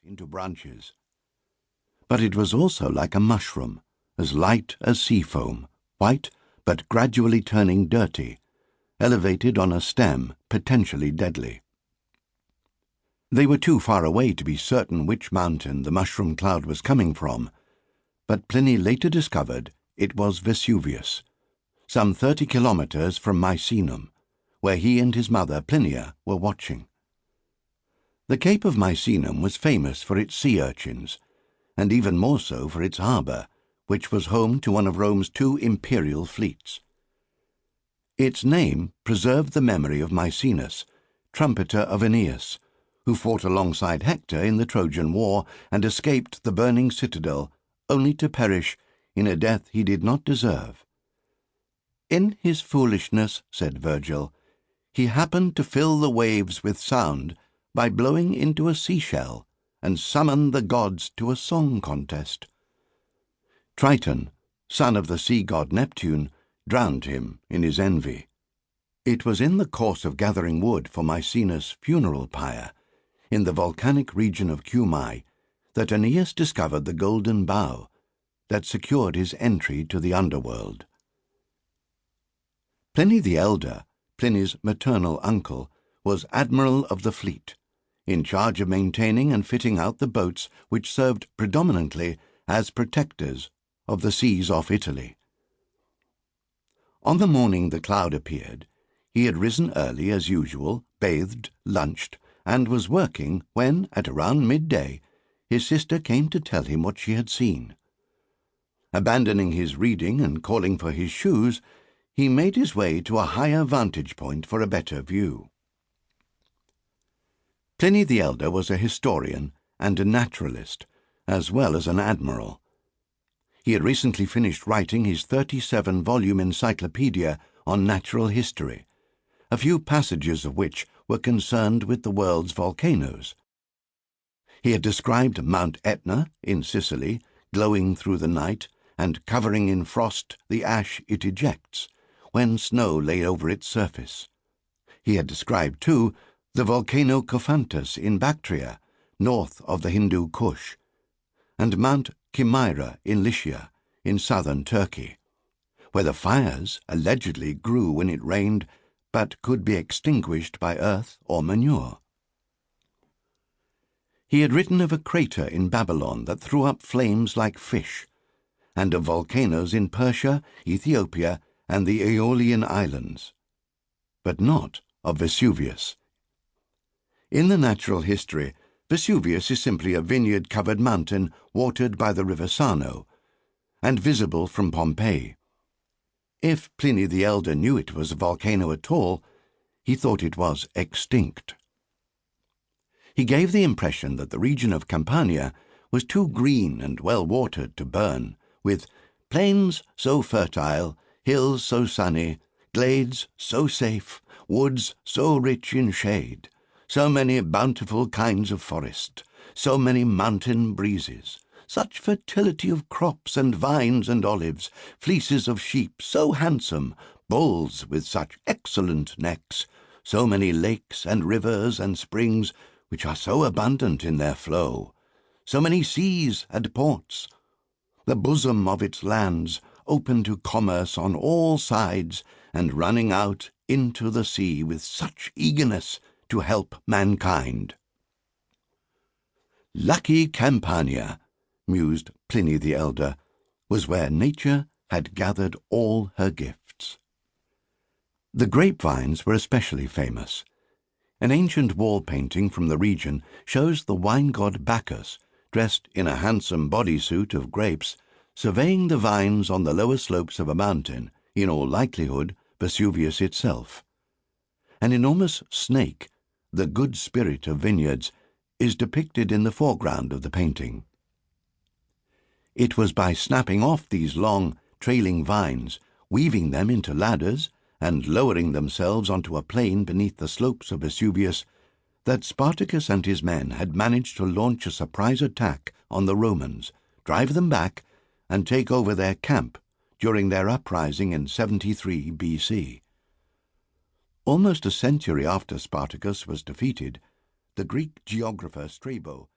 into branches. But it was also like a mushroom, as light as sea foam, white but gradually turning dirty, elevated on a stem potentially deadly. They were too far away to be certain which mountain the mushroom cloud was coming from, but Pliny later discovered it was Vesuvius, some 30 kilometers from Misenum, where he and his mother Plinia were watching. The Cape of Misenum was famous for its sea urchins, and even more so for its harbour, which was home to one of Rome's 2 imperial fleets. Its name preserved the memory of Maecenas, trumpeter of Aeneas, who fought alongside Hector in the Trojan War and escaped the burning citadel only to perish in a death he did not deserve. "In his foolishness," said Virgil, "he happened to fill the waves with sound by blowing into a seashell and summon the gods to a song contest." Triton, son of the sea god Neptune, drowned him in his envy. It was in the course of gathering wood for Maecenas' funeral pyre, in the volcanic region of Cumae, that Aeneas discovered the golden bough that secured his entry to the underworld. Pliny the Elder, Pliny's maternal uncle, was admiral of the fleet, in charge of maintaining and fitting out the boats which served predominantly as protectors of the seas off Italy. On the morning the cloud appeared, he had risen early as usual, bathed, lunched, and was working when, at around midday, his sister came to tell him what she had seen. Abandoning his reading and calling for his shoes, he made his way to a higher vantage point for a better view. Pliny the Elder was a historian and a naturalist, as well as an admiral. He had recently finished writing his 37-volume encyclopedia on natural history, a few passages of which were concerned with the world's volcanoes. He had described Mount Etna in Sicily, glowing through the night and covering in frost the ash it ejects, when snow lay over its surface. He had described, too, the volcano Cophantus in Bactria, north of the Hindu Kush, and Mount Chimaira in Lycia, in southern Turkey, where the fires allegedly grew when it rained, but could be extinguished by earth or manure. He had written of a crater in Babylon that threw up flames like fish, and of volcanoes in Persia, Ethiopia, and the Aeolian Islands, but not of Vesuvius. In the natural history, Vesuvius is simply a vineyard-covered mountain watered by the river Sarno, and visible from Pompeii. If Pliny the Elder knew it was a volcano at all, he thought it was extinct. He gave the impression that the region of Campania was too green and well-watered to burn, with plains so fertile, hills so sunny, glades so safe, woods so rich in shade, so many bountiful kinds of forest, so many mountain breezes, such fertility of crops and vines and olives, fleeces of sheep so handsome, bulls with such excellent necks, so many lakes and rivers and springs which are so abundant in their flow, so many seas and ports, the bosom of its lands open to commerce on all sides and running out into the sea with such eagerness to help mankind. Lucky Campania, mused Pliny the Elder, was where nature had gathered all her gifts. The grapevines were especially famous. An ancient wall painting from the region shows the wine god Bacchus, dressed in a handsome bodysuit of grapes, surveying the vines on the lower slopes of a mountain, in all likelihood Vesuvius itself. An enormous snake, the good spirit of vineyards, is depicted in the foreground of the painting. It was by snapping off these long, trailing vines, weaving them into ladders, and lowering themselves onto a plain beneath the slopes of Vesuvius, that Spartacus and his men had managed to launch a surprise attack on the Romans, drive them back, and take over their camp during their uprising in 73 BC. Almost a century after Spartacus was defeated, the Greek geographer Strabo